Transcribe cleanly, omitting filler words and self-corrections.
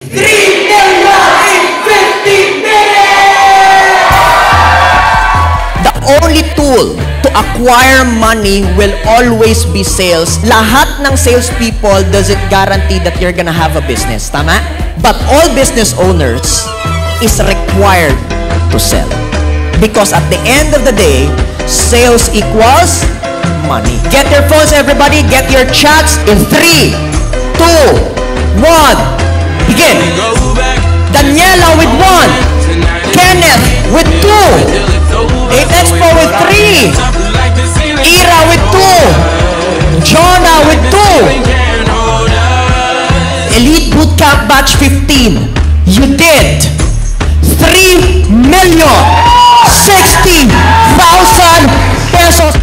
3 million in 50 minutes! The only tool to acquire money will always be sales. Lahat ng salespeople doesn't guarantee that you're gonna have a business. Tama? But all business owners is required to sell. Because at the end of the day, sales equals money. Get your phones, everybody. Get your chats in 3, 2, 1. Begin. Daniela with 1. Kenneth with 2. 8Expo with 3. Ira with 2. Jonah with 2. Elite Bootcamp Batch 15. You did 3,060,000 pesos.